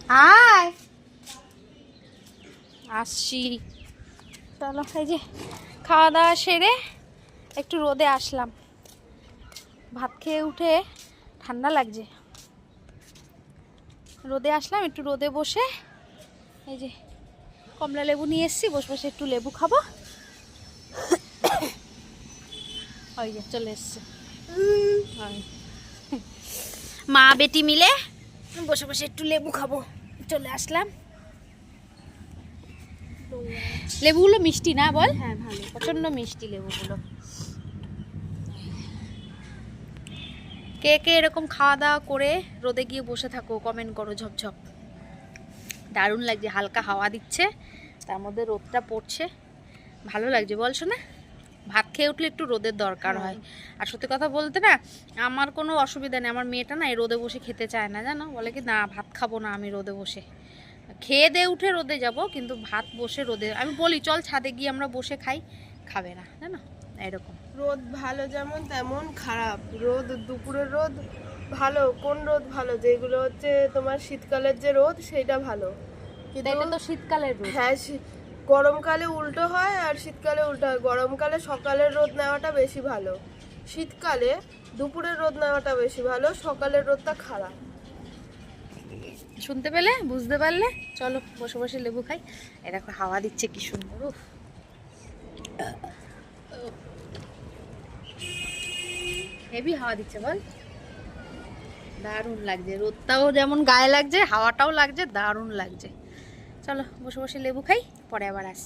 আয় আসছি। চলো, এই যে খাওয়া দাওয়া সেরে একটু রোদে আসলাম। ভাত খেয়ে উঠে ঠান্ডা লাগছে, রোদে আসলাম একটু রোদে বসে। এই যে কমলা লেবু নিয়ে এসেছি, বসে বসে একটু লেবু খাবো। ওই যে চলে এসছে মা বেটি মিলে বসে বসে একটু লেবু খাবো, চলে আসলাম। লেবুগুলো মিষ্টি না বল? হ্যাঁ ভালো, প্রচন্ড মিষ্টি লেবুগুলো। কে কে এরকম খাওয়া দাওয়া করে রোদে গিয়ে বসে থাকো, কমেন্ট করো। ঝপঝপ দারুণ লাগছে, হালকা হাওয়া দিচ্ছে, তার মধ্যে রোদটা পড়ছে, ভালো লাগছে বলছো না? ভাত খেয়ে উঠলে একটু রোদের দরকার হয়। আর সত্যি কথা বলতে না, আমার কোনো অসুবিধা নেই, আমার মেয়েটা না এই রোদে বসে খেতে চায় না, জানো, বলে কি না ভাত খাবো না আমি রোদে বসে। খেয়ে দিয়ে উঠে রোদে যাব, কিন্তু ভাত বসে রোদে, আমি বলি চল ছাদে গিয়ে আমরা বসে খাই, খাবে না, জানো এরকম। রোদ ভালো যেমন তেমন খারাপ। রোদ, দুপুরের রোদ ভালো। কোন রোদ ভালো? যেগুলো হচ্ছে তোমার শীতকালের যে রোদ সেটা ভালো, কিন্তু এটা তো শীতকালের রোদ। হ্যাঁ, গরমকালে উল্টো হয় আর শীতকালে উল্টো হয়। গরমকালে সকালের রোদ নেওয়াটা বেশি ভালো, শীতকালে দুপুরের রোদ নেওয়াটা বেশি ভালো, সকালের রোদটা খারাপ। শুনতে পেলে, বুঝতে পারলে? চলো বসে বসে লেবু খাই। এ দেখো হাওয়া দিচ্ছে কি সুন্দর, উফ হেভি হাওয়া দিচ্ছে বল, দারুণ লাগছে। রোদটাও যেমন গায়ে লাগছে, হাওয়াটাও লাগছে, দারুণ লাগছে। চলো বসে বসে লেবু খাই, পরে আবার আসছি।